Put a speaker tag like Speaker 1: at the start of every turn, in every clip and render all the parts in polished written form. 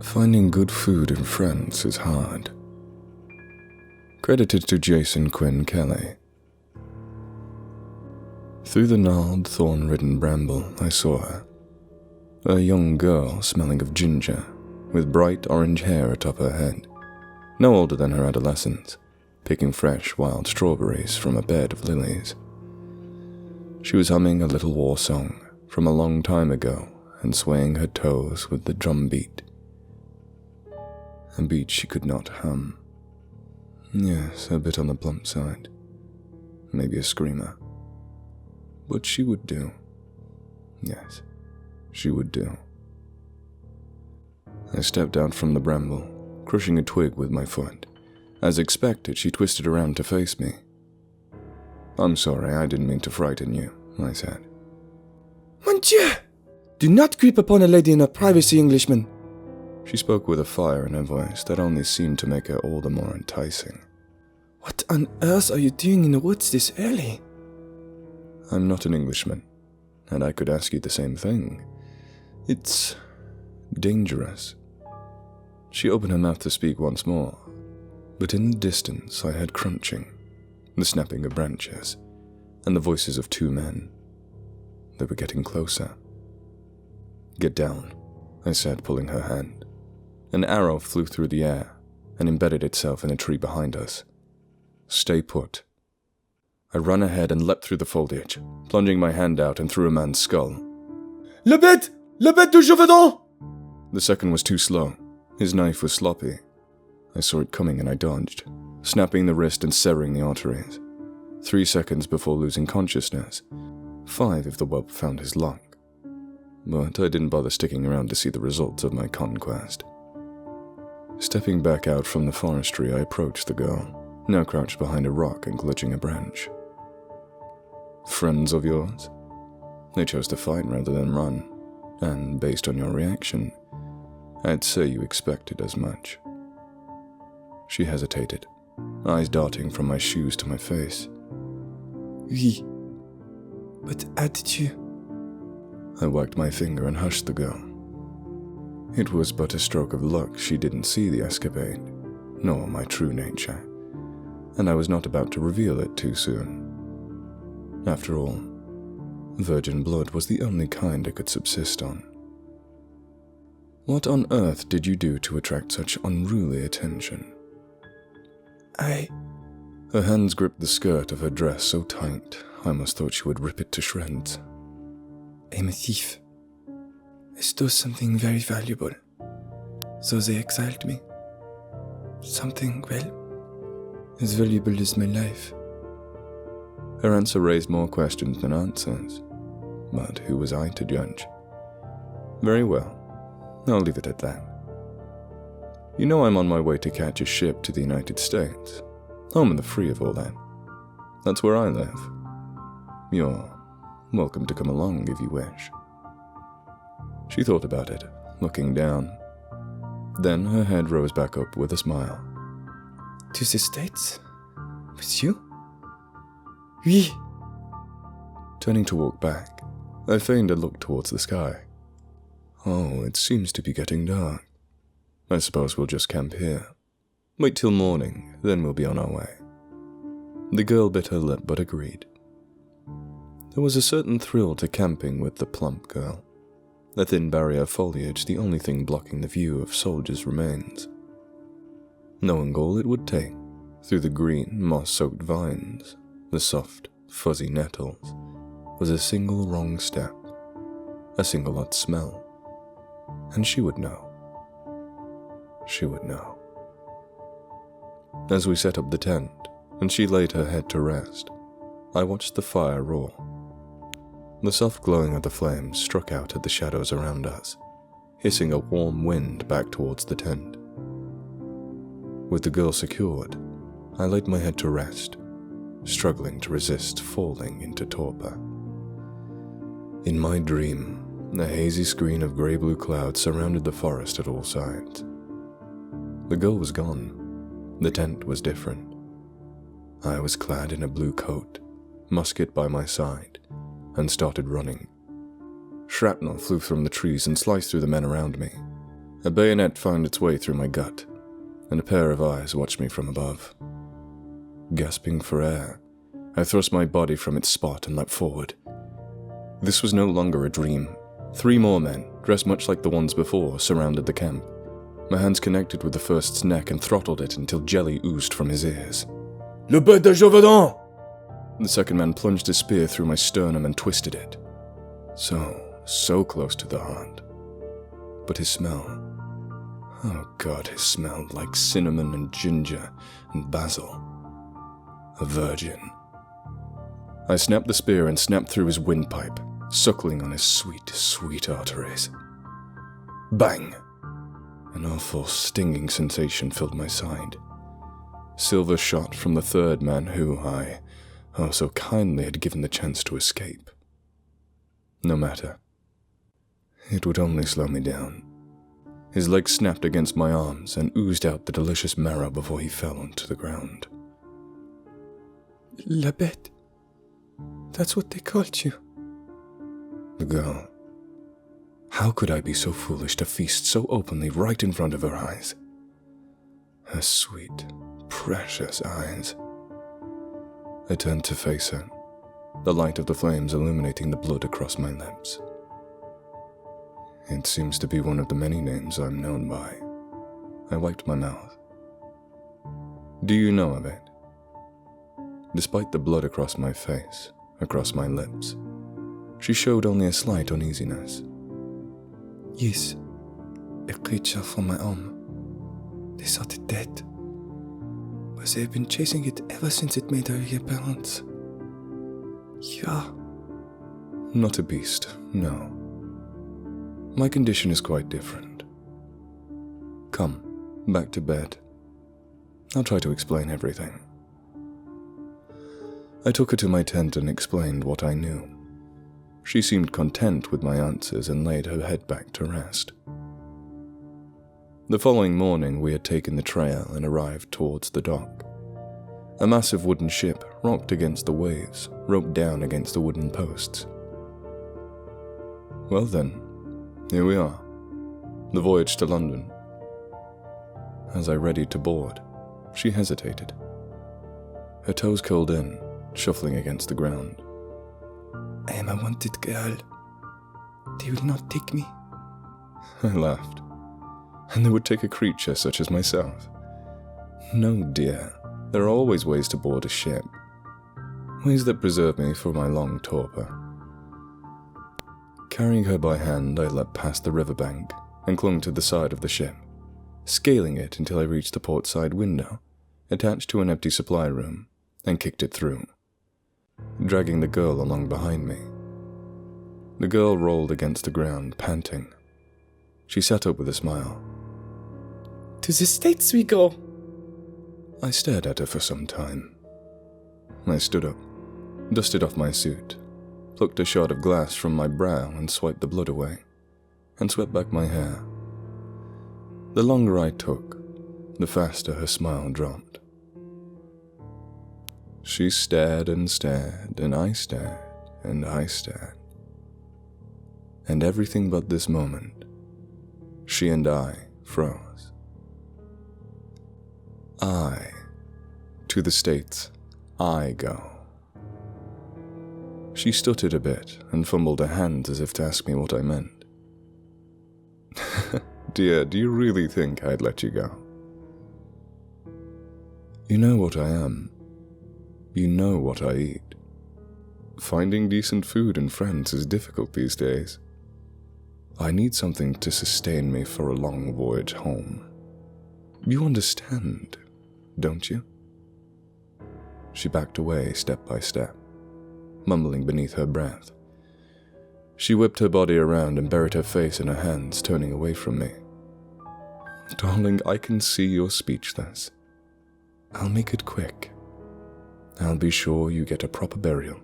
Speaker 1: Finding good food and friends is hard. Credited to Jason Quinn Kelly. Through the gnarled, thorn-ridden bramble, I saw her. A young girl smelling of ginger, with bright orange hair atop her head, no older than her adolescence, picking fresh wild strawberries from a bed of lilies. She was humming a little war song from a long time ago and swaying her toes with the drum beat. A beat she could not hum. Yes, a bit on the plump side. Maybe a screamer. But she would do. Yes, she would do. I stepped out from the bramble, crushing a twig with my foot. As expected, she twisted around to face me. "I'm sorry, I didn't mean to frighten you," I said.
Speaker 2: Mon Dieu! Do not creep upon a lady in her privacy, Englishman.
Speaker 1: She spoke with a fire in her voice that only seemed to make her all the more enticing.
Speaker 2: What on earth are you doing in the woods this early?
Speaker 1: I'm not an Englishman, and I could ask you the same thing. It's dangerous. She opened her mouth to speak once more, but in the distance I heard crunching, the snapping of branches, and the voices of two men. They were getting closer. "Get down," I said, pulling her hand. An arrow flew through the air and embedded itself in a tree behind us. "Stay put." I ran ahead and leapt through the foliage, plunging my hand out and through a man's skull.
Speaker 2: Le bête du Gévaudan!
Speaker 1: The second was too slow. His knife was sloppy. I saw it coming and I dodged, snapping the wrist and severing the arteries. 3 seconds before losing consciousness. 5 if the whelp found his luck. But I didn't bother sticking around to see the results of my conquest. Stepping back out from the forestry, I approached the girl, now crouched behind a rock and clutching a branch. "Friends of yours? They chose to fight rather than run, and based on your reaction, I'd say you expected as much." She hesitated, eyes darting from my shoes to my face.
Speaker 2: Oui. But how did you?
Speaker 1: I wagged my finger and hushed the girl. It was but a stroke of luck she didn't see the escapade, nor my true nature, and I was not about to reveal it too soon. After all, virgin blood was the only kind I could subsist on. "What on earth did you do to attract such unruly attention?" Her hands gripped the skirt of her dress so tight, I almost thought she would rip it to shreds.
Speaker 2: I'm a thief. I stole something very valuable. So they exiled me. Something, well, as valuable as my life.
Speaker 1: Her answer raised more questions than answers, but who was I to judge? "Very well, I'll leave it at that. You know I'm on my way to catch a ship to the United States, home in the free of all that. That's where I live. You're welcome to come along if you wish." She thought about it, looking down. Then her head rose back up with a smile.
Speaker 2: To the States? With you? Oui.
Speaker 1: Turning to walk back, I feigned a look towards the sky. "Oh, it seems to be getting dark. I suppose we'll just camp here. Wait till morning, then we'll be on our way." The girl bit her lip but agreed. There was a certain thrill to camping with the plump girl. The thin barrier of foliage the only thing blocking the view of soldiers' remains. Knowing all it would take, through the green, moss-soaked vines, the soft, fuzzy nettles, was a single wrong step, a single odd smell. And she would know. She would know. As we set up the tent, and she laid her head to rest, I watched the fire roar. The soft glowing of the flames struck out at the shadows around us, hissing a warm wind back towards the tent. With the girl secured, I laid my head to rest, struggling to resist falling into torpor. In my dream, a hazy screen of grey-blue clouds surrounded the forest at all sides. The girl was gone. The tent was different. I was clad in a blue coat, musket by my side, and started running. Shrapnel flew from the trees and sliced through the men around me. A bayonet found its way through my gut, and a pair of eyes watched me from above. Gasping for air, I thrust my body from its spot and leapt forward. This was no longer a dream. 3 more men, dressed much like the ones before, surrounded the camp. My hands connected with the first's neck and throttled it until jelly oozed from his ears.
Speaker 2: Le bête de Gévaudan!
Speaker 1: The second man plunged his spear through my sternum and twisted it. So close to the heart. But his smell... Oh God, his smell like cinnamon and ginger and basil. A virgin. I snapped the spear and snapped through his windpipe, suckling on his sweet, sweet arteries. Bang! An awful, stinging sensation filled my side. Silver shot from the third man who I, so kindly had given the chance to escape. No matter. It would only slow me down. His legs snapped against my arms and oozed out the delicious marrow before he fell onto the ground.
Speaker 2: La bête. That's what they called you.
Speaker 1: The girl. How could I be so foolish to feast so openly right in front of her eyes? Her sweet, precious eyes. I turned to face her, the light of the flames illuminating the blood across my lips. It seems to be one of the many names I'm known by. I wiped my mouth. Do you know of it? Despite the blood across my face, across my lips, she showed only a slight uneasiness.
Speaker 2: Yes, a creature from my home. They thought it dead, but they've been chasing it ever since it made her reappearance. Yeah.
Speaker 1: Not a beast, no. My condition is quite different. Come, back to bed. I'll try to explain everything. I took her to my tent and explained what I knew. She seemed content with my answers and laid her head back to rest. The following morning we had taken the trail and arrived towards the dock. A massive wooden ship rocked against the waves, roped down against the wooden posts. Well then, here we are. The voyage to London. As I readied to board, she hesitated. Her toes curled in, shuffling against the ground.
Speaker 2: I am a wanted girl. They will not take me.
Speaker 1: I laughed. And they would take a creature such as myself. No, dear. There are always ways to board a ship. Ways that preserve me for my long torpor. Carrying her by hand, I leapt past the riverbank and clung to the side of the ship, scaling it until I reached the port side window, attached to an empty supply room, and kicked it through, dragging the girl along behind me. The girl rolled against the ground, panting. She sat up with a smile.
Speaker 2: To the States we go.
Speaker 1: I stared at her for some time. I stood up, dusted off my suit, plucked a shard of glass from my brow and swiped the blood away, and swept back my hair. The longer I took, the faster her smile dropped. She stared, and I stared, and I stared. And everything but this moment, she and I froze. To the States, I go. She stuttered a bit and fumbled her hands as if to ask me what I meant. Dear, do you really think I'd let you go? You know what I am. You know what I eat. Finding decent food and friends is difficult these days. I need something to sustain me for a long voyage home. You understand, don't you? She backed away step by step, mumbling beneath her breath. She whipped her body around and buried her face in her hands, turning away from me. Darling, I can see you're speechless. I'll make it quick. I'll be sure you get a proper burial,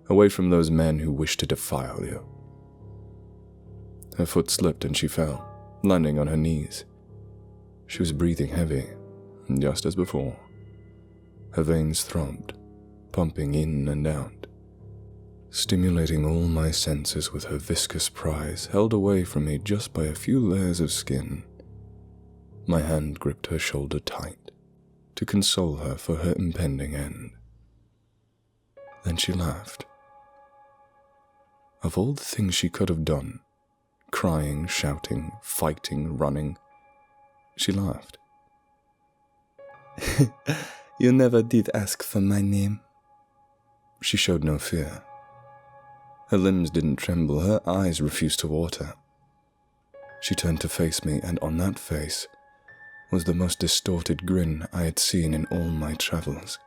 Speaker 1: away from those men who wish to defile you. Her foot slipped and she fell, landing on her knees. She was breathing heavy, just as before. Her veins throbbed, pumping in and out, stimulating all my senses with her viscous prize held away from me just by a few layers of skin. My hand gripped her shoulder tight to console her for her impending end. Then she laughed. Of all the things she could have done, crying, shouting, fighting, running, she laughed.
Speaker 2: You never did ask for my name.
Speaker 1: She showed no fear. Her limbs didn't tremble, her eyes refused to water. She turned to face me, and on that face was the most distorted grin I had seen in all my travels.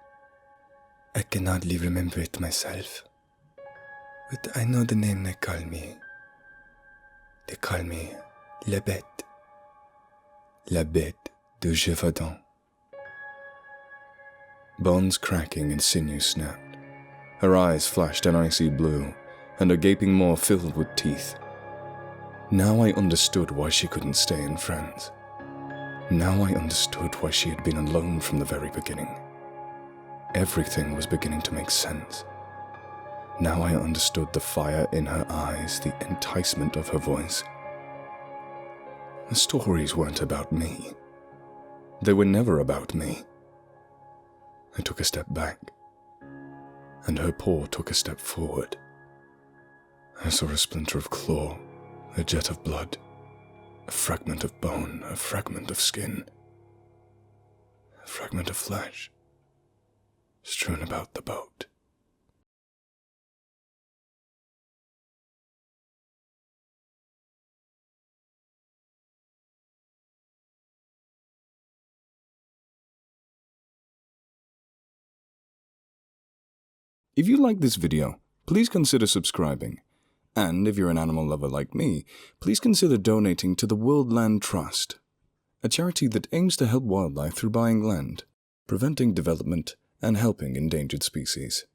Speaker 2: I can hardly remember it myself, but I know the name they call me. They call me La Bête. La Bête de Gévaudan.
Speaker 1: Bones cracking and sinews snapped. Her eyes flashed an icy blue, and her gaping maw filled with teeth. Now I understood why she couldn't stay in France. Now I understood why she had been alone from the very beginning. Everything was beginning to make sense. Now I understood the fire in her eyes, the enticement of her voice. The stories weren't about me. They were never about me. I took a step back, and her paw took a step forward. I saw a splinter of claw, a jet of blood, a fragment of bone, a fragment of skin, a fragment of flesh, strewn about the boat. If you like this video, please consider subscribing. And if you're an animal lover like me, please consider donating to the World Land Trust, a charity that aims to help wildlife through buying land, preventing development, and helping endangered species.